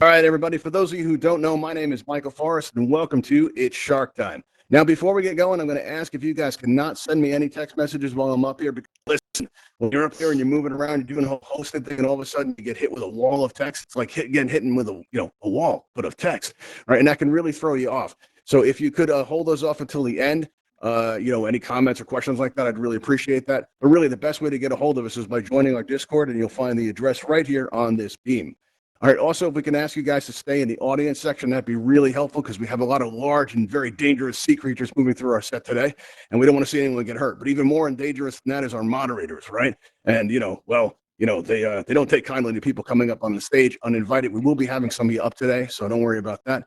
All right, everybody. For those of you who don't know, my name is Michael Forrest, and welcome to It's Shark Time. Now, before we get going, I'm going to ask if you guys cannot send me any text messages while I'm up here. Because listen, when you're up here and you're moving around, you're doing a hosted thing, and all of a sudden you get hit with a wall of text. It's like getting hit with a wall, but of text, right? And that can really throw you off. So if you could hold those off until the end, any comments or questions like that, I'd really appreciate that. But really, the best way to get a hold of us is by joining our Discord, and you'll find the address right here on this beam. All right. Also, if we can ask you guys to stay in the audience section, that'd be really helpful because we have a lot of large and very dangerous sea creatures moving through our set today, and we don't want to see anyone get hurt. But even more dangerous than that is our moderators, right? And they don't take kindly to people coming up on the stage uninvited. We will be having some of you up today, so don't worry about that.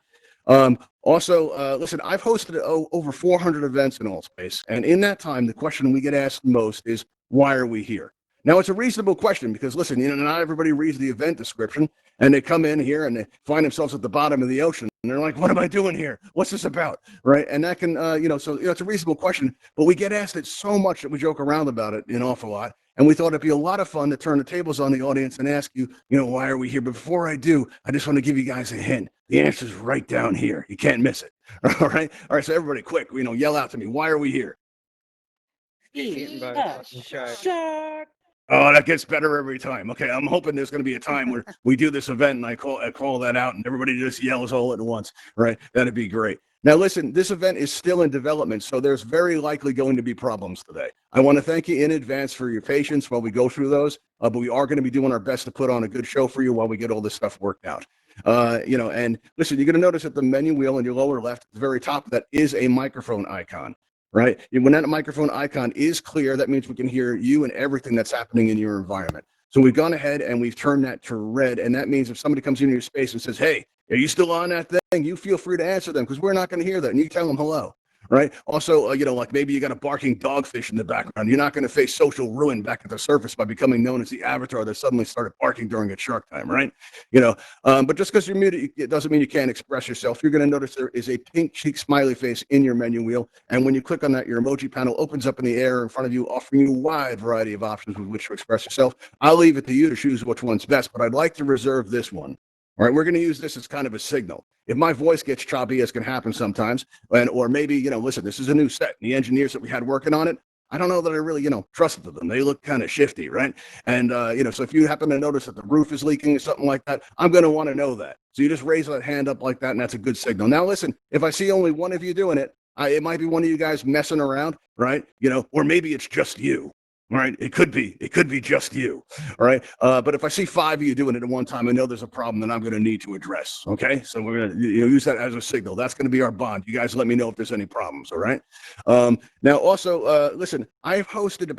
Listen, I've hosted over 400 events in Altspace, and in that time, the question we get asked most is, why are we here? Now, it's a reasonable question because, listen, not everybody reads the event description, and they come in here and they find themselves at the bottom of the ocean, and they're like, what am I doing here? What's this about, right? And that can, it's a reasonable question, but we get asked it so much that we joke around about it an awful lot, and we thought it'd be a lot of fun to turn the tables on the audience and ask you, why are we here? But before I do, I just want to give you guys a hint. The answer's right down here. You can't miss it, all right? All right, so everybody, quick, yell out to me. Why are we here? Shark. Oh, that gets better every time. Okay, I'm hoping there's going to be a time where we do this event and I call that out and everybody just yells all at once, right? That'd be great. Now, listen, this event is still in development, so there's very likely going to be problems today. I want to thank you in advance for your patience while we go through those, but we are going to be doing our best to put on a good show for you while we get all this stuff worked out. And listen, you're going to notice at the menu wheel in your lower left, at the very top, that is a microphone icon. Right? When that microphone icon is clear, that means we can hear you and everything that's happening in your environment. So we've gone ahead and we've turned that to red. And that means if somebody comes into your space and says, hey, are you still on that thing? You feel free to answer them because we're not going to hear that. And you tell them hello. Right. Also, like maybe you got a barking dogfish in the background. You're not going to face social ruin back at the surface by becoming known as the avatar that suddenly started barking during its shark time. Right. But just because you're muted, it doesn't mean you can't express yourself. You're going to notice there is a pink cheek smiley face in your menu wheel. And when you click on that, your emoji panel opens up in the air in front of you, offering you a wide variety of options with which to express yourself. I'll leave it to you to choose which one's best, but I'd like to reserve this one. All right, we're going to use this as kind of a signal. If my voice gets choppy, as can happen sometimes, or maybe, listen, this is a new set. The engineers that we had working on it, I don't know that I really, trusted them. They look kind of shifty, right? And, so if you happen to notice that the roof is leaking or something like that, I'm going to want to know that. So you just raise that hand up like that, and that's a good signal. Now, listen, if I see only one of you doing it, it might be one of you guys messing around, right? Or maybe it's just you. All right, it could be just you. All right, but if I see 5 of you doing it at one time, I know there's a problem that I'm going to need to address. Okay, so we're going to use that as a signal. That's going to be our bond. You guys let me know if there's any problems. All right. Now, also, listen, I've hosted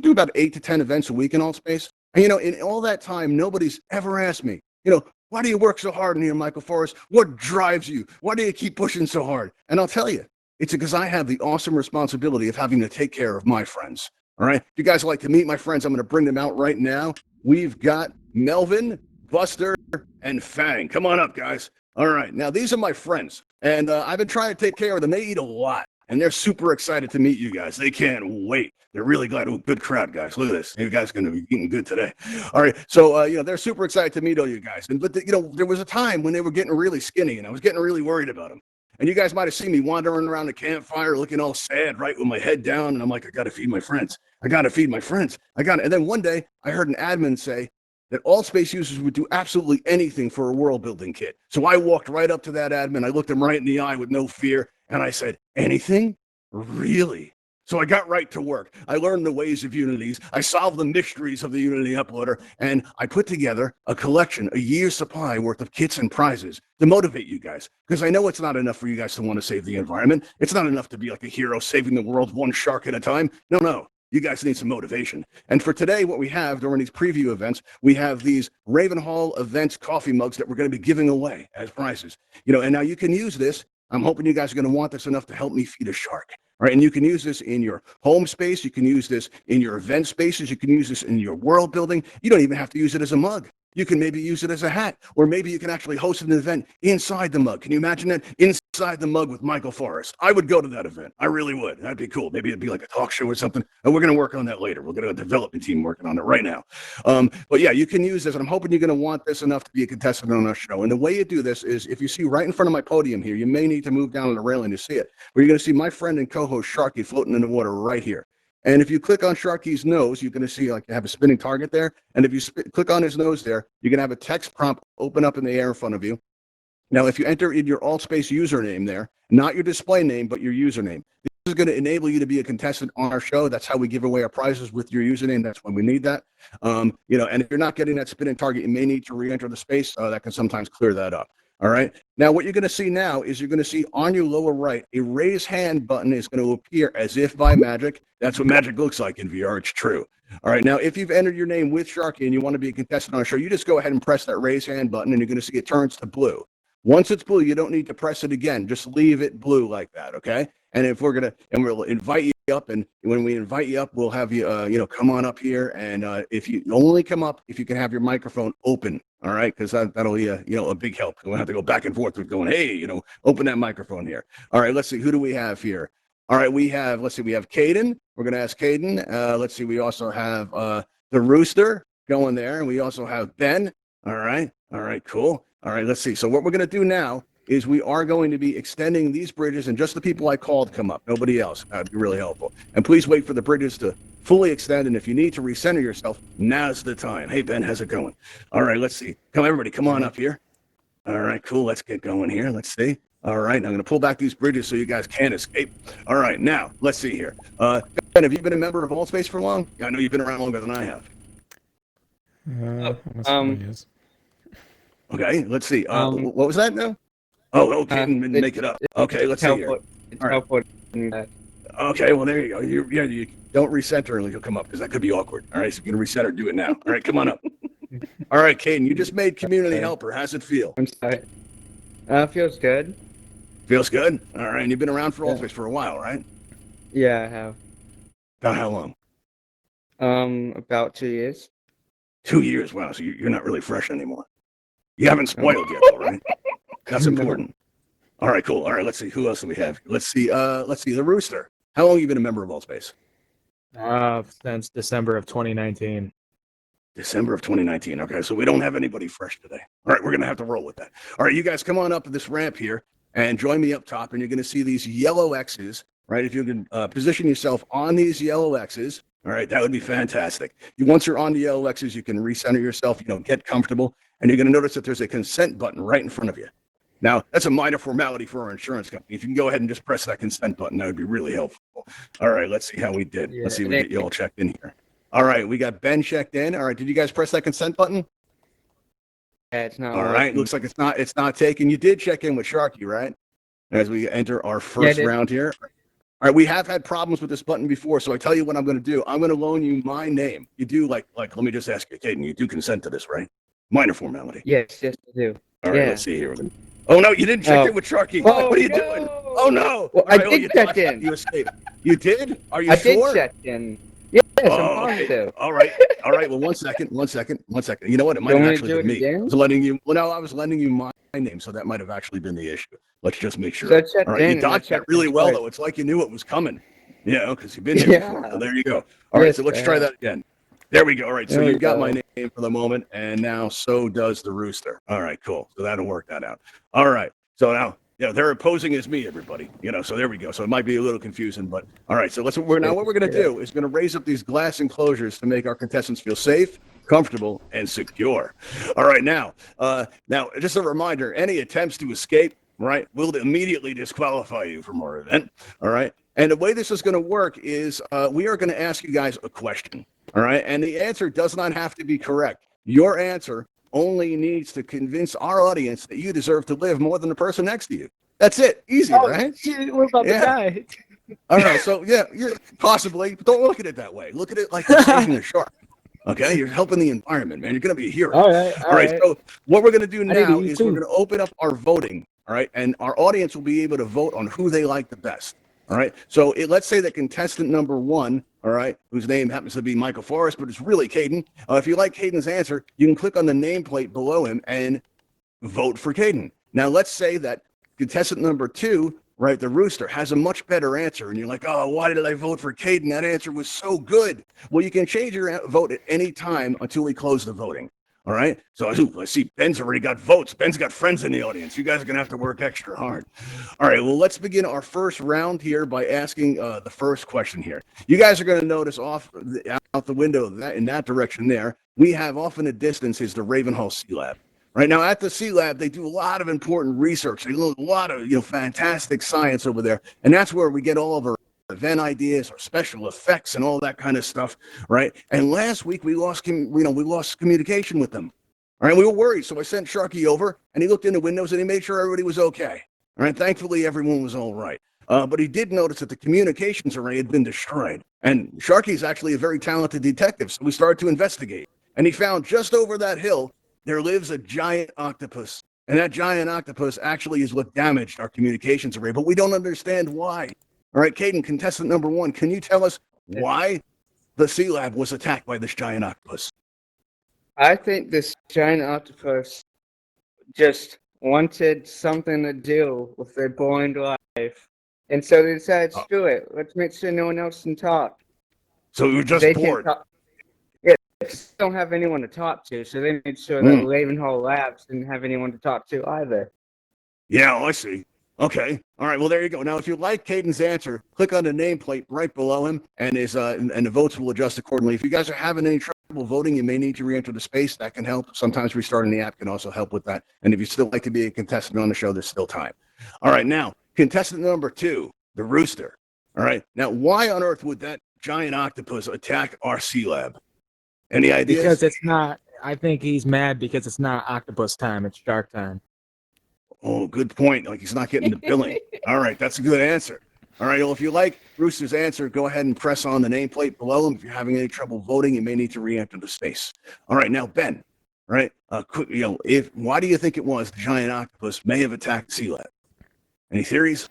do about 8 to 10 events a week in Altspace, and in all that time, nobody's ever asked me, why do you work so hard in here, Michael Forrest? What drives you? Why do you keep pushing so hard? And I'll tell you, it's because I have the awesome responsibility of having to take care of my friends. All right. If you guys would like to meet my friends, I'm going to bring them out right now. We've got Melvin, Buster, and Fang. Come on up, guys. All right. Now, these are my friends, and I've been trying to take care of them. They eat a lot, and they're super excited to meet you guys. They can't wait. They're really glad. Oh, good crowd, guys. Look at this. You guys are going to be eating good today. All right. So, they're super excited to meet all you guys. But there was a time when they were getting really skinny, and I was getting really worried about them. And you guys might have seen me wandering around the campfire looking all sad, right, with my head down. And I'm like, I got to feed my friends. And then one day I heard an admin say that Altspace users would do absolutely anything for a world building kit. So I walked right up to that admin. I looked him right in the eye with no fear. And I said, anything? Really? So I got right to work. I learned the ways of Unity. I solved the mysteries of the Unity uploader, and I put together a collection, a year's supply worth of kits and prizes to motivate you guys. Because I know it's not enough for you guys to want to save the environment. It's not enough to be like a hero saving the world one shark at a time. No. You guys need some motivation. And for today, what we have during these preview events, we have these Ravenhall Events coffee mugs that we're going to be giving away as prizes. And now you can use this I'm hoping you guys are going to want this enough to help me feed a shark. All right, and you can use this in your home space. You can use this in your event spaces. You can use this in your world building. You don't even have to use it as a mug. You can maybe use it as a hat, or maybe you can actually host an event inside the mug. Can you imagine that? Inside the mug with Michael Forrest. I would go to that event. I really would. That'd be cool. Maybe it'd be like a talk show or something. And we're going to work on that later. We're going to have a development team working on it right now. But yeah, you can use this, and I'm hoping you're going to want this enough to be a contestant on our show. And the way you do this is, if you see right in front of my podium here, you may need to move down on the railing to see it, but you're going to see my friend and co-host Sharky floating in the water right here. And if you click on Sharky's nose, you're going to see like you have a spinning target there. And if you click on his nose there, you're going to have a text prompt open up in the air in front of you. Now, if you enter in your AltspaceVR username there, not your display name, but your username, this is going to enable you to be a contestant on our show. That's how we give away our prizes, with your username. That's when we need that. And if you're not getting that spinning target, you may need to re-enter the space. That can sometimes clear that up. All right. Now, what you're going to see now is you're going to see on your lower right, a raise hand button is going to appear as if by magic. That's what magic looks like in VR. It's true. All right. Now, if you've entered your name with Sharky and you want to be a contestant on our show, you just go ahead and press that raise hand button, and you're going to see it turns to blue. Once it's blue, you don't need to press it again. Just leave it blue like that. Okay. And if we'll invite you up, and when we invite you up, we'll have you, come on up here. And if you only come up, if you can have your microphone open. All right, because that'll be a big help. We'll have to go back and forth with going, hey, open that microphone here. All right, let's see. Who do we have here? All right, we have Caden. We're going to ask Caden. Let's see. We also have the Rooster going there. And we also have Ben. All right, cool. All right, let's see. So what we're going to do now is we are going to be extending these bridges, and just the people I called come up, nobody else. That'd be really helpful. And please wait for the bridges to fully extend, and if you need to recenter yourself, now's the time. Hey, Ben, how's it going? All right, let's see. Everybody, come on up here. All right, cool. Let's get going here. Let's see. All right, I'm going to pull back these bridges so you guys can't escape. All right, now, let's see here. Ben, have you been a member of AltspaceVR for long? I know you've been around longer than I have. Yes. Okay, let's see. What was that now? Okay, make it up. Okay, let's see here. Okay, well, there you go. You don't recenter and you'll come up, because that could be awkward. All right, so you're going to recenter, do it now. All right, come on up. All right, Caden, you just made community helper. How's it feel? I'm sorry. Feels good. Feels good? All right, and you've been around for AltspaceVR for a while, right? Yeah, I have. About how long? About 2 years. 2 years. Wow, so you're not really fresh anymore. You haven't spoiled yet, though, right? That's important. All right, cool. All right, let's see. Who else do we have? Let's see. The Rooster. How long have you been a member of AltspaceVR? Since December of 2019. December of 2019. Okay, so we don't have anybody fresh today. All right, we're going to have to roll with that. All right, you guys come on up this ramp here and join me up top, and you're going to see these yellow X's, right? If you can position yourself on these yellow X's, all right, that would be fantastic. Once you're on the yellow X's, you can recenter yourself, get comfortable, and you're going to notice that there's a consent button right in front of you. Now, that's a minor formality for our insurance company. If you can go ahead and just press that consent button, that would be really helpful. All right, let's see how we did. Yeah, let's see if we get you all checked in here. All right, we got Ben checked in. All right, did you guys press that consent button? Yeah, it's not. All right, looks like it's not taken. You did check in with Sharky, right? As we enter our first round here. All right, we have had problems with this button before, so I tell you what I'm going to do. I'm going to loan you my name. You do let me just ask you, Caden, you do consent to this, right? Minor formality. Yes, I do. All right, let's see here. Oh no, you didn't check in with Sharky. Oh, what are you doing? Oh no! Well, I did check in. You escaped. You did? Are you I sure? did check in. Yes, I'm positive. All right. Well, one second. You know what? It might have actually been me. I was lending you my name, so that might have actually been the issue. Let's just make sure. So all right, you dodged that really well, though. It's like you knew it was coming. Because you've been here before. So there you go. All right, so let's try that again. There we go. All right, so you've got my name for the moment, and now so does the Rooster. All right, cool. So that'll work that out. All right. So now, they're opposing as me, everybody. So there we go. So it might be a little confusing, but all right. So what we're going to do is going to raise up these glass enclosures to make our contestants feel safe, comfortable, and secure. All right, now just a reminder: any attempts to escape, right, will immediately disqualify you from our event. All right. And the way this is going to work is we are going to ask you guys a question. All right. And the answer does not have to be correct. Your answer only needs to convince our audience that you deserve to live more than the person next to you. That's it. Easy, right? We're about to die. All right. So, you're possibly, but don't look at it that way. Look at it like you're saving a shark. Okay, you're helping the environment, man. You're going to be a hero. All right. So what we're going to do now is we're going to open up our voting. All right. And our audience will be able to vote on who they like the best. All right. So let's say that contestant number 1, all right, whose name happens to be Michael Forrest, but it's really Caden. If you like Caden's answer, you can click on the nameplate below him and vote for Caden. Now, let's say that contestant number 2, right, the Rooster, has a much better answer. And you're like, oh, why did I vote for Caden? That answer was so good. Well, you can change your vote at any time until we close the voting. All right. So I see Ben's already got votes. Ben's got friends in the audience. You guys are going to have to work extra hard. All right. Well, let's begin our first round here by asking the first question here. You guys are going to notice out the window in that direction there, we have off in the distance is the Ravenhall Sea Lab. Right now at the Sea Lab, they do a lot of important research. They do a lot of fantastic science over there. And that's where we get all of our event ideas or special effects and all that kind of stuff, right? And last week we lost communication with them. All right, we were worried, so I sent Sharky over, and he looked in the windows and he made sure everybody was okay. All right, thankfully everyone was all right. But he did notice that the communications array had been destroyed. And Sharky's actually a very talented detective, so we started to investigate. And he found just over that hill there lives a giant octopus. And that giant octopus actually is what damaged our communications array, but we don't understand why. All right, Caden, contestant number 1, can you tell us why the Sea Lab was attacked by this giant octopus? I think this giant octopus just wanted something to do with their blind life. And so they decided, screw it, let's make sure no one else can talk. So we were just bored. Yeah, they just don't have anyone to talk to, so they made sure that Ravenhall Labs didn't have anyone to talk to either. Yeah, I see. Okay. All right. Well, there you go. Now, if you like Caden's answer, click on the nameplate right below him, and the votes will adjust accordingly. If you guys are having any trouble voting, you may need to re-enter the space. That can help. Sometimes restarting the app can also help with that. And if you still like to be a contestant on the show, there's still time. All right. Now, contestant number 2, the Rooster. All right. Now, why on earth would that giant octopus attack our Sea Lab? Any ideas? Because it's not. I think he's mad because it's not octopus time. It's shark time. Oh, good point. Like he's not getting the billing. All right, that's a good answer. All right, well, if you like Rooster's answer, go ahead and press on the nameplate below him. If you're having any trouble voting, you may need to re-enter the space. All right, now Ben, right? Why do you think it was the giant octopus may have attacked Sea Lab? Any theories?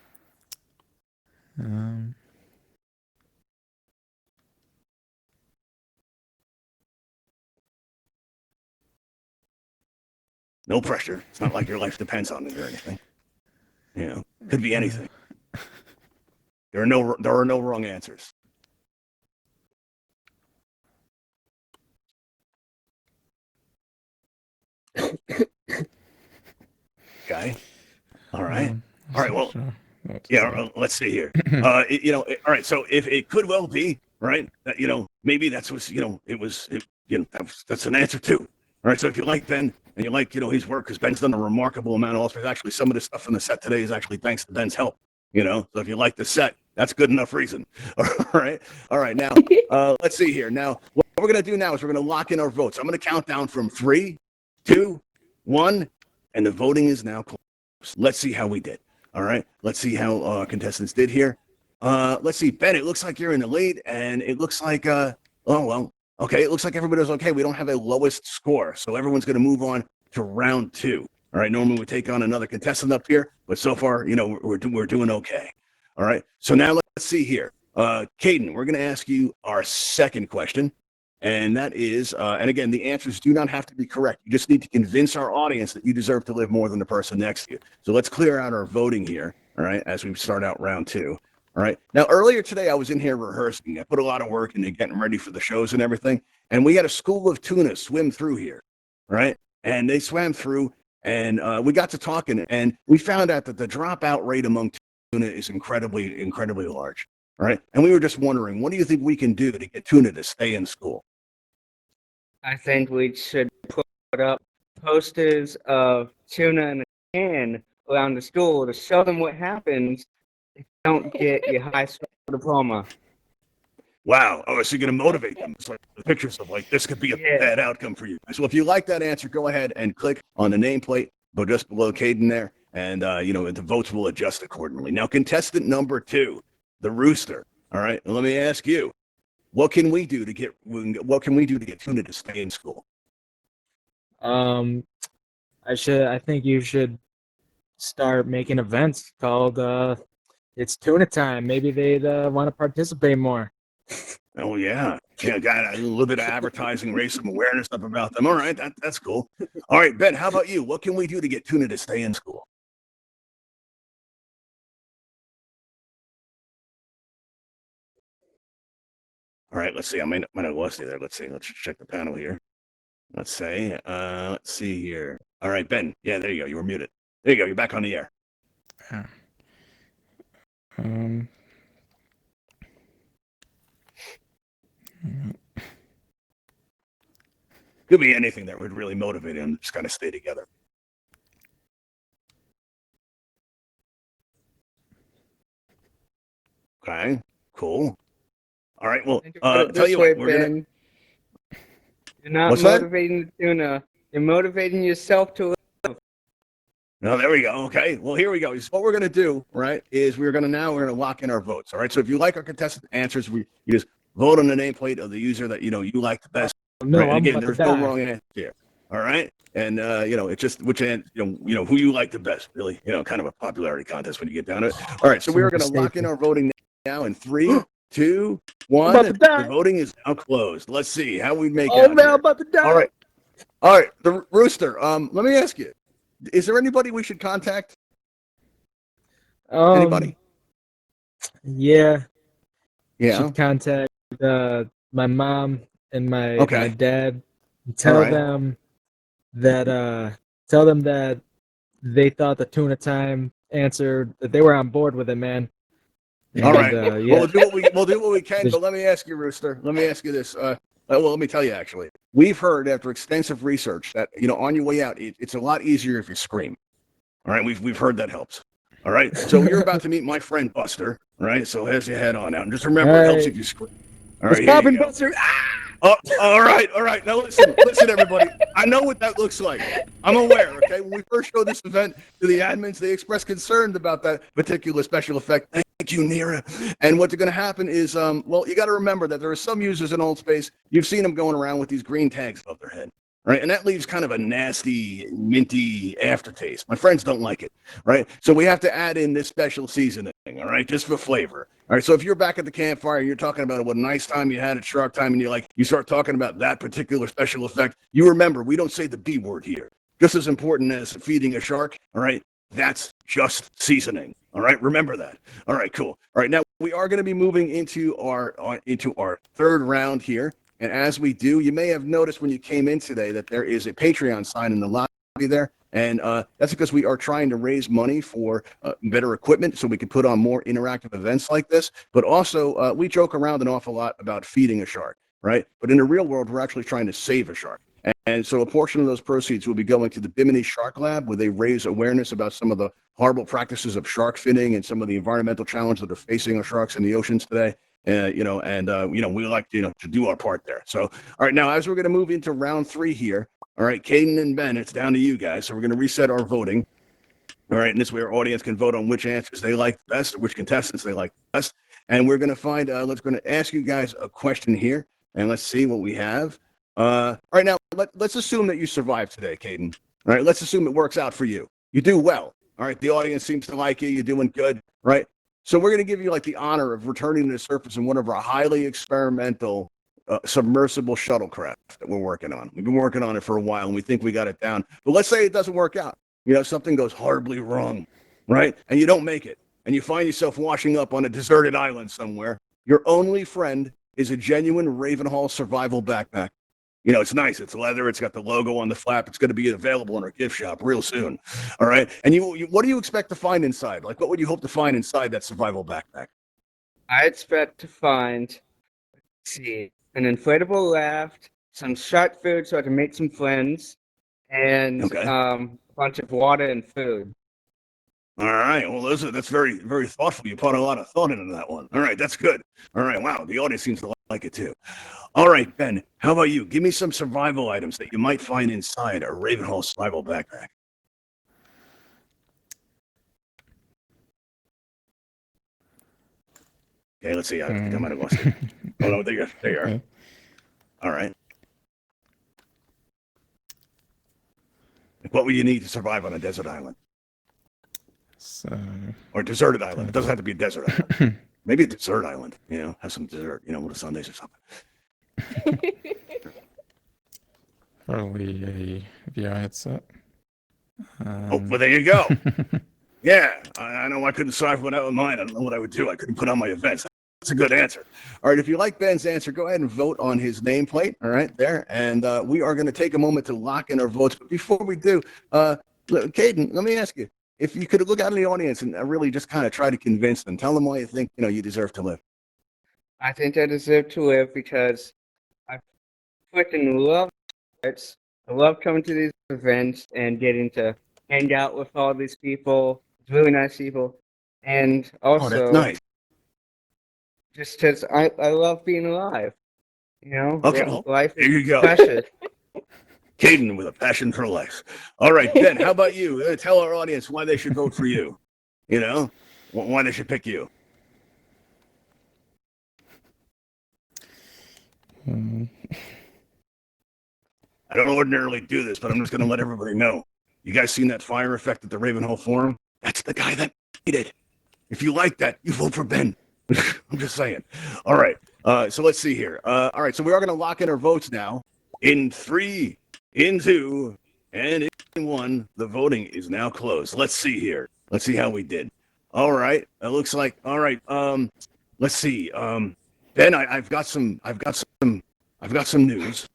No pressure. It's not like your life depends on it or anything. Could be anything. There are no wrong answers. Okay. All right. All right. Well, yeah. Let's see here. All right. So if it could well be right, that maybe that's what that's an answer too. All right. So if you like Ben and you like his work, because Ben's done a remarkable amount of Allspace. Actually, some of the stuff on the set today is actually thanks to Ben's help. So if you like the set, that's good enough reason. All right. All right. Now, let's see here. Now, what we're going to do now is we're going to lock in our votes. I'm going to count down from 3, 2, 1, and the voting is now closed. Let's see how we did. All right. Let's see how contestants did here. Let's see, Ben, it looks like you're in the lead, and it looks like, okay, it looks like everybody was okay. We don't have a lowest score, so everyone's going to move on to round 2. All right, normally we take on another contestant up here, but so far, we're doing okay. All right, so now let's see here. Caden, we're going to ask you our second question, and that is, and again, the answers do not have to be correct. You just need to convince our audience that you deserve to live more than the person next to you. So let's clear out our voting here, all right, as we start out round 2. All right. Now, earlier today, I was in here rehearsing. I put a lot of work into getting ready for the shows and everything. And we had a school of tuna swim through here. Right. And they swam through and we got to talking and we found out that the dropout rate among tuna is incredibly, incredibly large. All right. And we were just wondering, what do you think we can do to get tuna to stay in school? I think we should put up posters of tuna in a can around the school to show them what happens. Don't get your high school diploma. Wow. Oh, so you're going to motivate them. It's like the pictures of this could be a bad outcome for you. So if you like that answer, go ahead and click on the nameplate, go just below Caden there, and, the votes will adjust accordingly. Now, contestant number 2, the Rooster. All right. Well, let me ask you, what can we do to get tuna to stay in school? I think you should start making events called "It's Tuna Time." Maybe they'd want to participate more. Oh yeah, yeah. Got a little bit of advertising, raise some awareness up about them. All right, that's cool. All right, Ben, how about you? What can we do to get Tuna to stay in school? All right, let's see. I might have lost you there. Let's see. Let's check the panel here. Let's say. Let's see here. All right, Ben. Yeah, there you go. You were muted. There you go. You're back on the air. Um, Could be anything that would really motivate him to just kind of stay together. Okay, cool. All right, well, Think about it tell this you way, what, we're gonna. Ben. You're not What's that? motivating the tuna. You're motivating yourself to. No, there we go. Okay, well, here we go. So what we're gonna do, right, is we're gonna lock in our votes. All right. So if you like our contestant answers, you just vote on the nameplate of the user that you like the best. no, Right. And I'm again, about to there's no die. wrong answer here. All right. And it's just which who you like the best. Really, kind of a popularity contest when you get down to it. All right. So we are going to lock in our voting now in 3, 2, 1. about to die. The voting is now closed. Let's see how we make Oh out man, here. I'm about to die. All right. All right. The Rooster. Let me ask you: is there anybody we should contact? Anybody? Yeah. Yeah. Should contact my mom and my Okay. dad. And All right. tell them that they thought the Tuna Time answered that they were on board with it, man. All And, right. yeah. We'll do what we can. But let me ask you, Rooster. Let me ask you this. Let me tell you. Actually, we've heard after extensive research that on your way out, it's a lot easier if you scream. All right. We've heard that helps. All right. So you're about to meet my friend Buster. All right. So as you head on out, and just remember, it helps if you scream. All right. It's Here you popping, go. Buster. Oh, all right. Now listen, everybody. I know what that looks like. I'm aware. Okay. When we first showed this event to the admins, they expressed concern about that particular special effect. Thank you, Nira. And what's going to happen is, you got to remember that there are some users in Altspace. You've seen them going around with these green tags above their head. Right. And that leaves kind of a nasty, minty aftertaste. My friends don't like it. Right. So we have to add in this special seasoning. All right. Just for flavor. All right. So if you're back at the campfire, you're talking about what a nice time you had at Shark Time, and you start talking about that particular special effect. You remember, we don't say the B word here. Just as important as feeding a shark. All right. That's just seasoning. All right. Remember that. All right. Cool. All right. Now we are going to be moving into our third round here. And as we do, you may have noticed when you came in today that there is a Patreon sign in the lobby there. And that's because we are trying to raise money for better equipment so we can put on more interactive events like this. But also, we joke around an awful lot about feeding a shark, right? But in the real world, we're actually trying to save a shark. And so a portion of those proceeds will be going to the Bimini Shark Lab, where they raise awareness about some of the horrible practices of shark finning and some of the environmental challenges that are facing our sharks in the oceans today. We like to do our part there. So, all right, now as we're going to move into round 3 here, all right, Caden and Ben, it's down to you guys. So we're going to reset our voting. All right, and this way our audience can vote on which answers they like best, which contestants they like best. And we're going to find, going to ask you guys a question here, and let's see what we have. All right, now let's assume that you survived today, Caden. All right, let's assume it works out for you. You do well. All right, the audience seems to like you. You're doing good, right? So we're going to give you the honor of returning to the surface in one of our highly experimental submersible shuttlecraft that we're working on. We've been working on it for a while, and we think we got it down. But let's say it doesn't work out. Something goes horribly wrong, right? And you don't make it, and you find yourself washing up on a deserted island somewhere. Your only friend is a genuine Ravenhall survival backpack. It's nice. It's leather. It's got the logo on the flap. It's going to be available in our gift shop real soon. All right. And what do you expect to find inside? What would you hope to find inside that survival backpack? I expect to find, an inflatable raft, some shark food so I can make some friends, and Okay. a bunch of water and food. All right. Well, that's very, very thoughtful. You put a lot of thought into that one. All right. That's good. All right. Wow. The audience seems to like it too. All right, Ben, how about you? Give me some survival items that you might find inside a Ravenhall survival backpack. Okay, let's see. I think I might have lost it. Oh, no, there you are. All right. What would you need to survive on a desert island? So, Or deserted island. It doesn't have to be a desert island. Maybe a dessert island. You know, have some dessert. You know, with the Sundays or something. probably a VR headset. Oh, well, there you go. Yeah, I know I couldn't decide what I would mine. I don't know what I would do. I couldn't put on my events. That's a good answer. All right, if you like Ben's answer, go ahead and vote on his nameplate. All right, there. And we are going to take a moment to lock in our votes. But before we do, Caden, let me ask you, if you could look out in the audience and really just kind of try to convince them, tell them why you think, you deserve to live. I think I deserve to live because I freaking love it. I love coming to these events and getting to hang out with all these people, really nice people, and Oh, that's also nice. just because I love being alive. Okay, well, Life here is you go. precious. Caden with a passion for life. All right, Ben, how about you? Tell our audience why they should vote for you. Why they should pick you. Hmm. I don't ordinarily do this, but I'm just going to let everybody know. You guys seen that fire effect at the Ravenhall Forum? That's the guy that made it. If you like that, you vote for Ben. I'm just saying. All right. So let's see here. All right. So we are going to lock in our votes now. In 3, in 2, and in 1. The voting is now closed. Let's see here. Let's see how we did. All right. It looks like. All right. Let's see. Ben, I've got some news.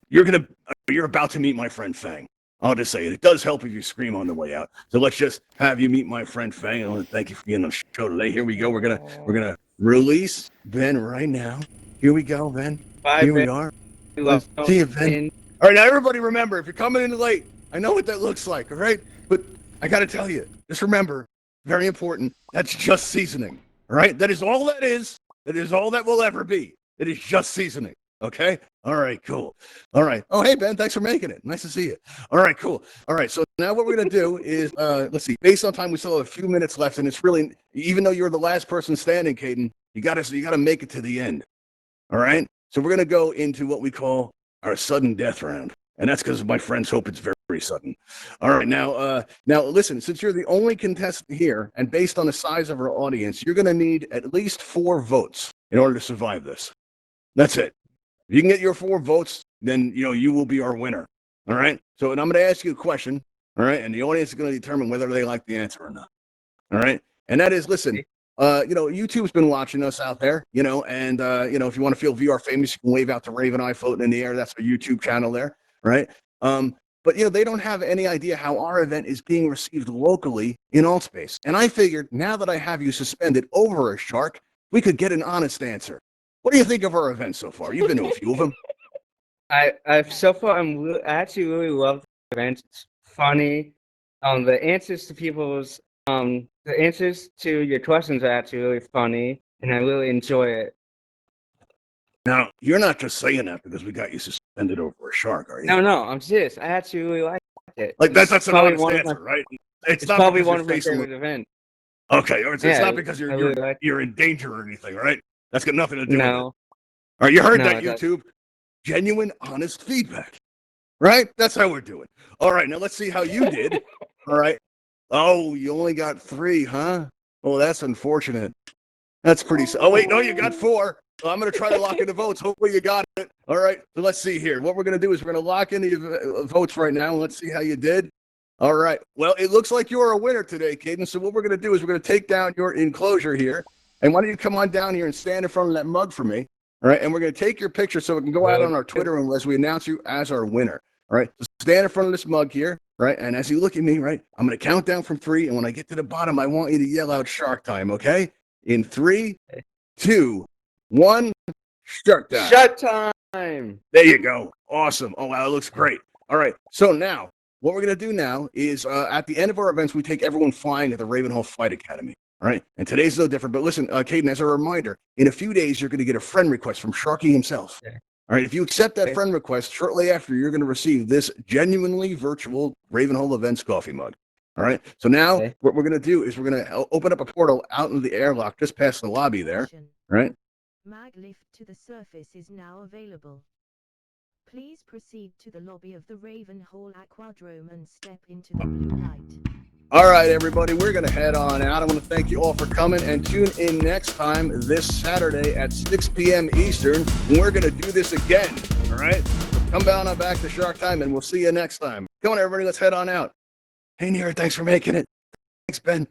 You're about to meet my friend Fang. I'll just say it. It does help if you scream on the way out. So let's just have you meet my friend Fang. I want to thank you for being on the show today. Here we go. We're gonna release Ben right now. Here we go, Ben. Bye, Here Ben. we are. Love See you, Ben. in. All right, now everybody remember, if you're coming in late, I know what that looks like, all right? But I got to tell you, just remember, very important, that's just seasoning, all right? That is all that is. That is all that will ever be. It is just seasoning, okay? All right, cool. All right. Oh, hey, Ben, thanks for making it. Nice to see you. All right, cool. All right, so now what we're going to do is, let's see, based on time, we still have a few minutes left, and it's really, even though you're the last person standing, Caden, you got to make it to the end, all right? So we're going to go into what we call our sudden death round. And that's because my friends hope it's very, very sudden. All right, now listen, since you're the only contestant here, and based on the size of our audience, you're going to need at least 4 votes in order to survive this. That's it. If you can get your 4 votes, then you will be our winner. All right. So, and I'm going to ask you a question. All right, and the audience is going to determine whether they like the answer or not. All right, and that is, listen. YouTube's been watching us out there, and if you want to feel VR famous, you can wave out to Raven Eye floating in the air. That's our YouTube channel there, right? But they don't have any idea how our event is being received locally in Altspace. And I figured, now that I have you suspended over a shark, we could get an honest answer. What do you think of our event so far? You've been to a few of them. I've so far I actually really love the event. It's funny. The answers to your questions are actually really funny, and I really enjoy it. Now, you're not just saying that because we got you suspended over a shark, are you? No, I'm serious. I actually really like it. Like that's an probably honest one of answer, right? It's not probably because one you're of my facing favorite events. Okay, or it's Yeah, not because I really like you're in danger or anything, right? That's got nothing to do with it. No, All right, you heard No, that, it doesn't. YouTube? Genuine, honest feedback, right? That's how we're doing. All right, now let's see how you did. All right. Oh, you only got 3, huh? Oh, that's unfortunate. That's pretty. Oh wait, no, you got 4. So I'm going to try to lock in the votes. Hopefully you got it. All right. So let's see here. What we're going to do is we're going to lock in the votes right now. Let's see how you did. All right. Well, it looks like you're a winner today, Caden. So what we're going to do is we're going to take down your enclosure here. And why don't you come on down here and stand in front of that mug for me? All right. And we're going to take your picture so it can go out on our Twitter as we announce you as our winner. All right. So stand in front of this mug here. Right. And as you look at me, right, I'm going to count down from 3. And when I get to the bottom, I want you to yell out shark time. Okay. In 3, 2, 1, shark time. Shut time. There you go. Awesome. Oh, wow. It looks great. All right. So now, what we're going to do now is at the end of our events, we take everyone flying at the Ravenhall Flight Academy. All right. And today's no different. But listen, Caden, as a reminder, in a few days, you're going to get a friend request from Sharky himself. Okay. All right. If you accept that Okay. friend request, shortly after, you're going to receive this genuinely virtual Ravenhall Events coffee mug. All right. So now Okay. what we're going to do is we're going to open up a portal out into the airlock just past the lobby there. Right. Mag lift to the surface is now available. Please proceed to the lobby of the Ravenhall Aquadrome and step into the blue light. All right, everybody, we're going to head on out. I want to thank you all for coming and tune in next time this Saturday at 6 p.m. Eastern. And we're going to do this again. All right. Come down on back to Shark Time and we'll see you next time. Come on, everybody. Let's head on out. Hey, Nira, thanks for making it. Thanks, Ben.